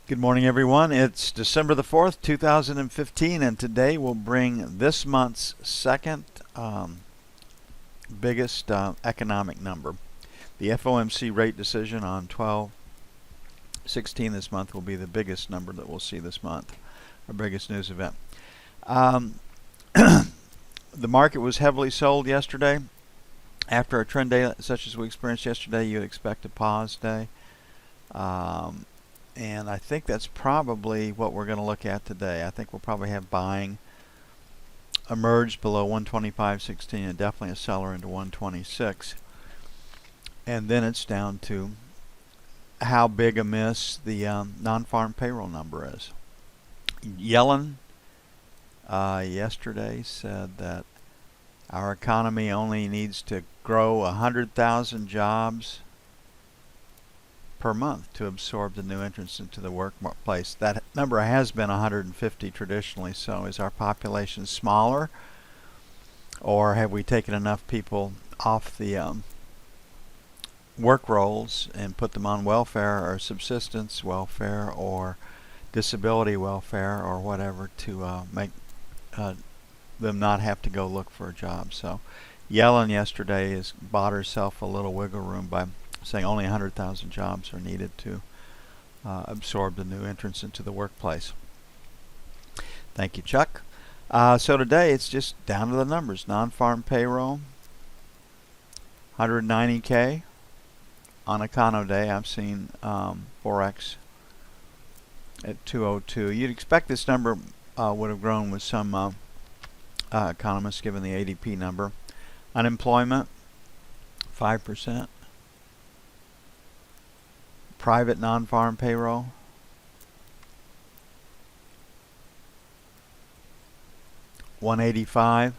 Good morning, everyone. It's December the 4th, 2015, and today we'll bring this month's second biggest economic number. The FOMC rate decision on 12/16 this month will be the biggest number that we'll see this month, our biggest news event. The market was heavily sold yesterday. After a trend day such as we experienced yesterday, you'd expect a pause day. And I think that's probably what we're going to look at today. I think we'll probably have buying emerge below 125.16 and definitely a seller into 126. And then it's down to how big a miss the non-farm payroll number is. Yellen yesterday said that our economy only needs to grow 100,000 jobs per month to absorb the new entrants into the workplace. That number has been 150 traditionally. So is our population smaller, or have we taken enough people off the work rolls and put them on welfare or subsistence welfare or disability welfare or whatever to make them not have to go look for a job? So Yellen yesterday has bought herself a little wiggle room by saying only 100,000 jobs are needed to absorb the new entrants into the workplace. Thank you, Chuck. So today it's just down to the numbers. Non-farm payroll, 190K. On Econo Day, I've seen Forex at 202. You'd expect this number would have grown with some economists given the ADP number. Unemployment, 5%. Private non-farm payroll, 185.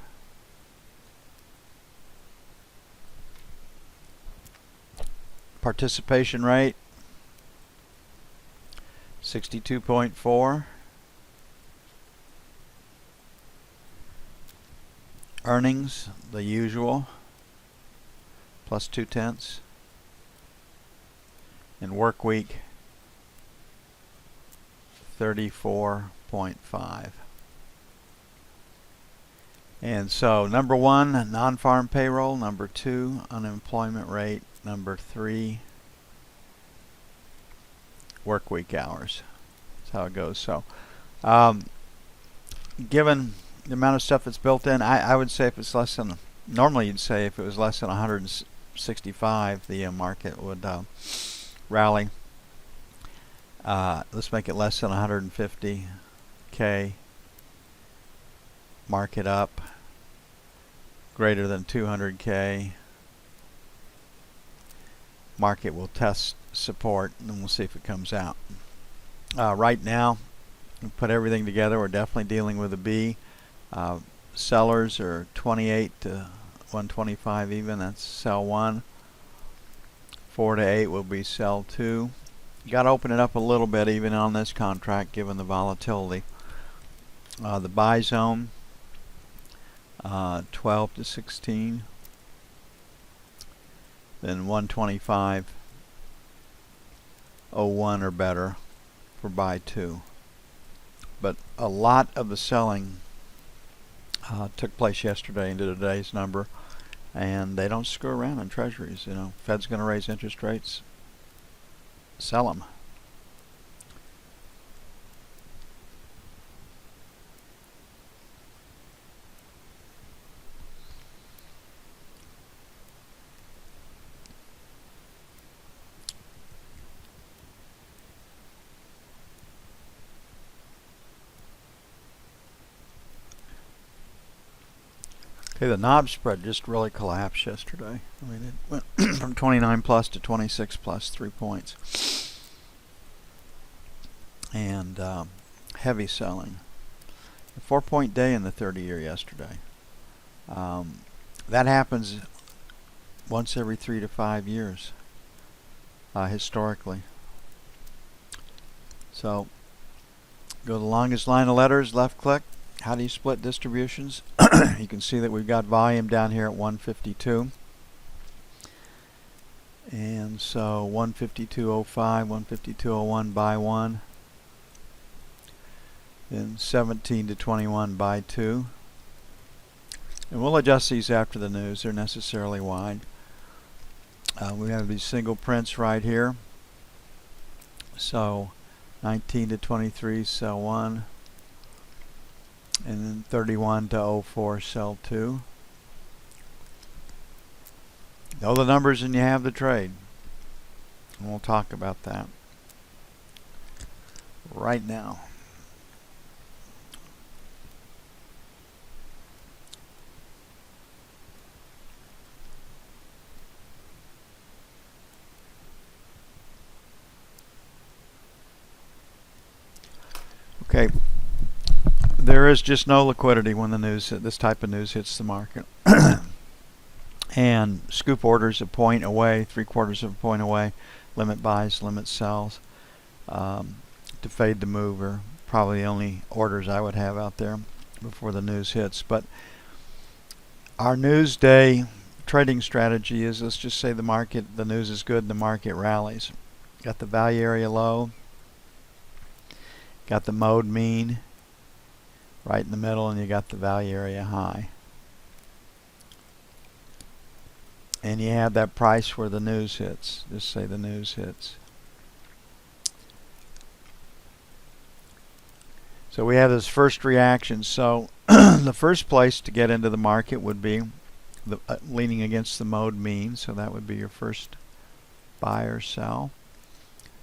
Participation rate, 62.4. Earnings, the usual, plus 0.2. And work week, 34.5. And so number one, non-farm payroll. Number two, unemployment rate. Number three, work week hours. That's how it goes. So given the amount of stuff that's built in, I would say if it's less than, normally you'd say if it was less than 165, the market would rally. Let's make it less than 150K. Market up. Greater than 200K. Market will test support, and then we'll see if it comes out. Right now, we put everything together. We're definitely dealing with a B. Sellers are 28 to 125 even. That's sell 1. 4 to 8 will be sell 2. You got to open it up a little bit even on this contract given the volatility. The buy zone, 12 to 16. Then 125.01 or better for buy 2. But a lot of the selling took place yesterday into today's number. And they don't screw around in treasuries. You know, Fed's going to raise interest rates. Sell them. Okay, the knob spread just really collapsed yesterday. I mean, it went from 29 plus to 26 plus, 3 points. And heavy selling. A 4-point day in the 30-year yesterday. That happens once every 3 to 5 years, historically. So, go to the longest line of letters, left click. How do you split distributions? You can see that we've got volume down here at 152. And so 152.05, 152.01 buy 1. Then 17 to 21 buy 2. And we'll adjust these after the news. They're necessarily wide. We have these single prints right here. So 19 to 23 sell 1. And then 31 to 04 sell 2. Know the numbers and you have the trade. And we'll talk about that right now. Okay, there is just no liquidity when the news, this type of news hits the market. And scoop orders a point away, 3/4 of a point away, limit buys, limit sells, to fade the move are probably the only orders I would have out there before the news hits. But our news day trading strategy is, let's just say the news is good and the market rallies. Got the value area low, got the mode mean right in the middle, and you got the value area high. And you have that price where the news hits. Just say the news hits. So we have this first reaction. So the first place to get into the market would be leaning against the mode mean. So that would be your first buy or sell.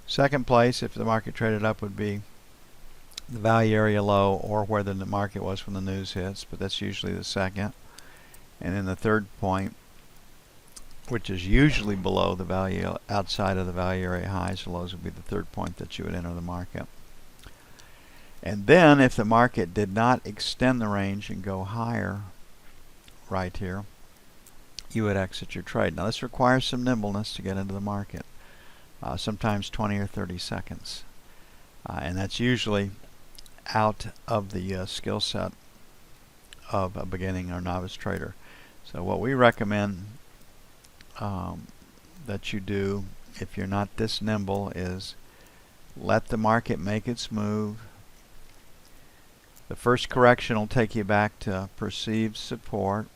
Second place, if the market traded up, would be the value area low or where the market was when the news hits, but that's usually the second. And then the third point, which is usually below the value, outside of the value area highs or lows, would be the third point that you would enter the market. And then if the market did not extend the range and go higher right here, you would exit your trade. Now this requires some nimbleness to get into the market, sometimes 20 or 30 seconds. And that's usually out of the skill set of a beginning or novice trader. So what we recommend that you do, if you're not this nimble, is let the market make its move. The first correction will take you back to perceived support.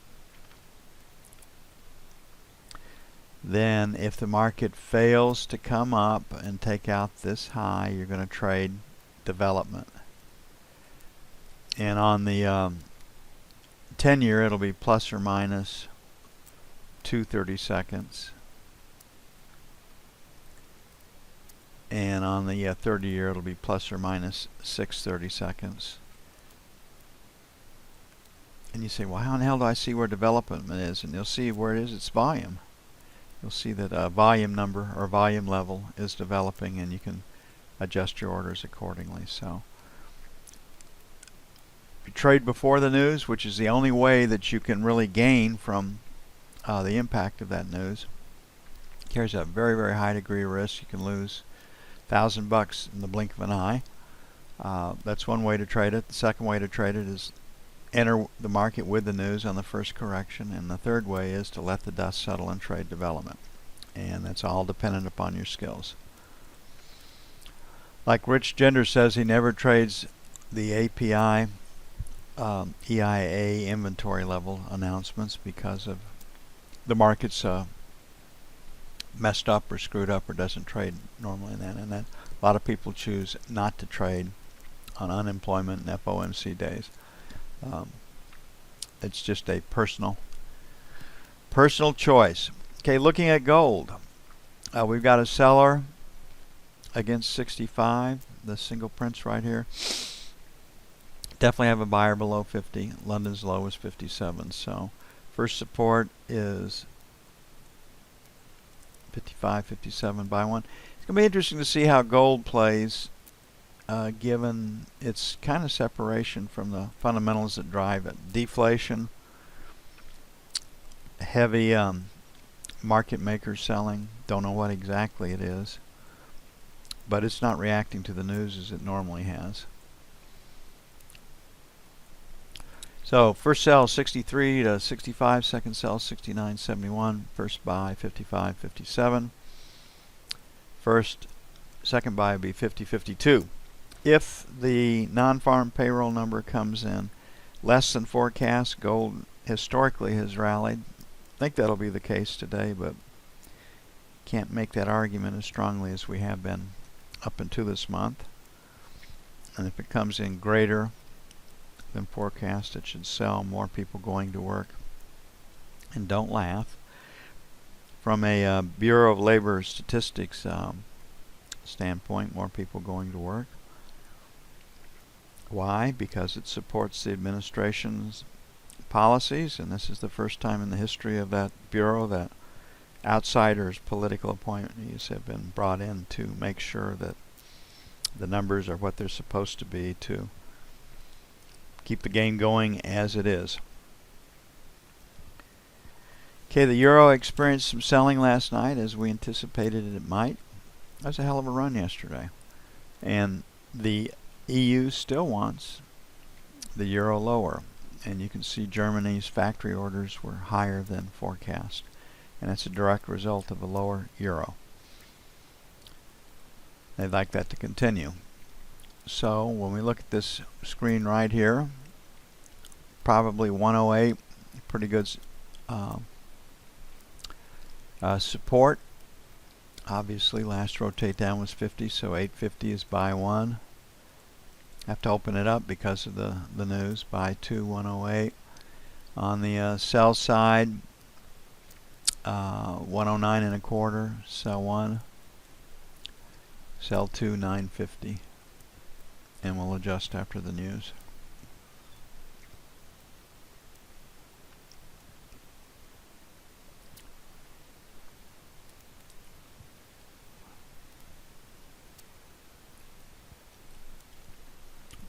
Then if the market fails to come up and take out this high, you're going to trade development. And on the 10-year, it'll be plus or minus 230 seconds. And on the 30-year, it'll be plus or minus 630 seconds. And you say, well, how in the hell do I see where development is? And you'll see where it is. It's volume. You'll see that a volume number or volume level is developing, and you can adjust your orders accordingly. So if you trade before the news, which is the only way that you can really gain from the impact of that news, carries a very, very high degree of risk. You can lose $1,000 in the blink of an eye. That's one way to trade it. The second way to trade it is enter the market with the news on the first correction, and the third way is to let the dust settle and trade development. And that's all dependent upon your skills. Like Rich Gender says, he never trades the API EIA inventory level announcements because of the market's messed up or screwed up or doesn't trade normally in that. And that a lot of people choose not to trade on unemployment and FOMC days. It's just a personal choice. Okay, looking at gold, we've got a seller against 65, the single prints right here. Definitely have a buyer below 50. London's low is 57. So first support is 55, 57, buy one. It's going to be interesting to see how gold plays, given its kind of separation from the fundamentals that drive it. Deflation, heavy market makers selling, don't know what exactly it is, but it's not reacting to the news as it normally has. So first sell 63 to 65, second sell 69.71, first buy 55.57, second buy would be 50.52. if the non-farm payroll number comes in less than forecast, gold historically has rallied. I think that'll be the case today, but can't make that argument as strongly as we have been up into this month. And if it comes in greater than forecast, it should sell. More people going to work. And don't laugh. From a Bureau of Labor Statistics standpoint, more people going to work. Why? Because it supports the administration's policies, and this is the first time in the history of that bureau that outsiders, political appointees, have been brought in to make sure that the numbers are what they're supposed to be to keep the game going as it is. Okay, the euro experienced some selling last night as we anticipated it might. That was a hell of a run yesterday. And the EU still wants the euro lower. And you can see Germany's factory orders were higher than forecast. And it's a direct result of a lower euro. They'd like that to continue. So when we look at this screen right here, probably 108, pretty good support. Obviously last rotate down was 50, so 850 is buy one. Have to open it up because of the news. Buy two, 108. On the sell side, 109 and a quarter, sell one. Sell two, 950. And we'll adjust after the news.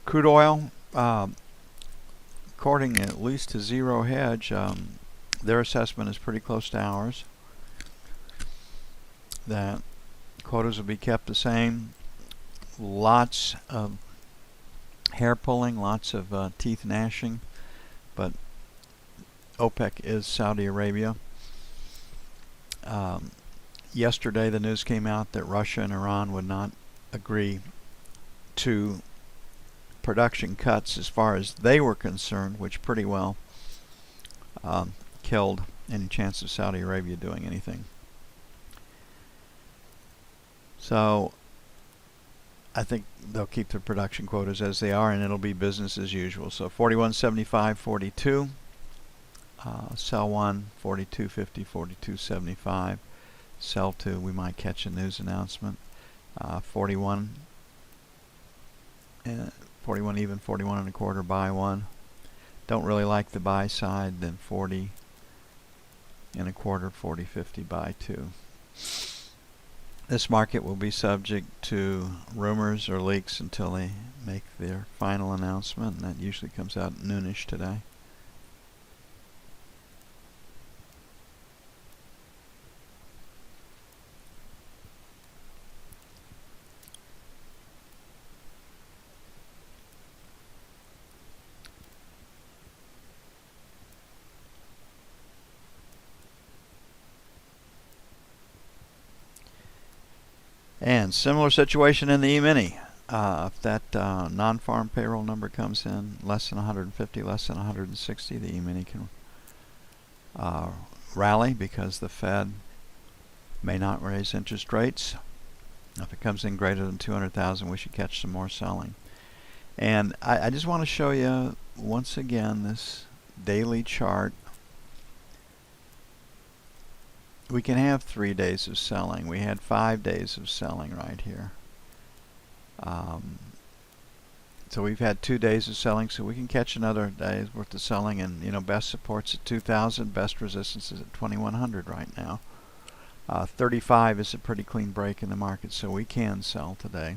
Crude oil, according at least to Zero Hedge, their assessment is pretty close to ours. That quotas will be kept the same. Lots of hair pulling, lots of teeth gnashing, but OPEC is Saudi Arabia. Yesterday the news came out that Russia and Iran would not agree to production cuts as far as they were concerned, which pretty well killed any chance of Saudi Arabia doing anything. So I think they'll keep the production quotas as they are, and it'll be business as usual. So 41.75.42, sell one, 42.50, 42.75, sell two. We might catch a news announcement. 41 even, 41 and a quarter, buy one. Don't really like the buy side. Then 40 and a quarter, 40.50, buy two. This market will be subject to rumors or leaks until they make their final announcement, and that usually comes out noonish today. And similar situation in the Emini. If that non-farm payroll number comes in less than 150, less than 160, the Emini can rally because the Fed may not raise interest rates. If it comes in greater than 200,000, we should catch some more selling. And I just want to show you once again this daily chart. We can have 3 days of selling. We had 5 days of selling right here. So we've had 2 days of selling, so we can catch another day's worth of selling. And you know, best support's at 2,000, best resistance is at 2,100 right now. 35 is a pretty clean break in the market, so we can sell today.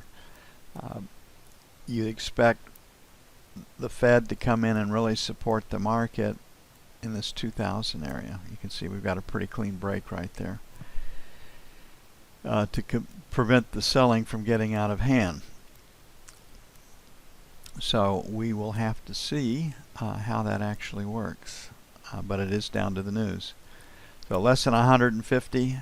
You'd expect the Fed to come in and really support the market in this 2,000 area. You can see we've got a pretty clean break right there to prevent the selling from getting out of hand. So we will have to see how that actually works, but it is down to the news. So less than 150,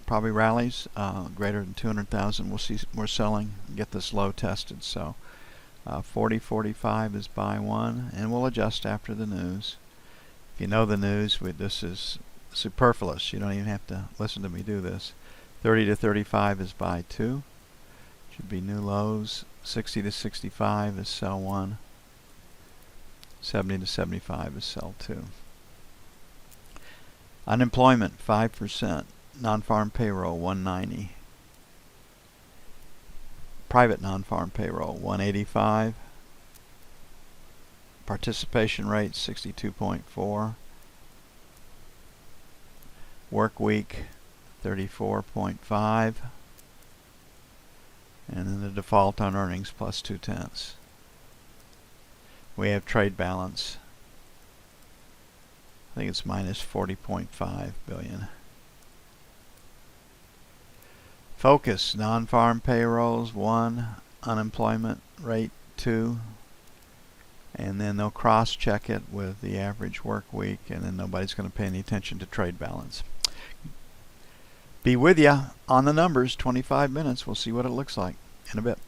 probably rallies greater than 200,000. We'll see more selling, get this low tested. So 40.45 is buy one, and we'll adjust after the news. If you know the news, this is superfluous. You don't even have to listen to me do this. 30 to 35 is buy two. Should be new lows. 60 to 65 is sell one. 70 to 75 is sell two. Unemployment 5%. Non-farm payroll 190. Private non-farm payroll 185. Participation rate 62.4. Work week 34.5. And then the default on earnings plus 0.2. We have trade balance. I think it's minus 40.5 billion. Focus, non-farm payrolls 1, unemployment rate 2, and then they'll cross-check it with the average work week, and then nobody's going to pay any attention to trade balance. Be with ya on the numbers, 25 minutes. We'll see what it looks like in a bit.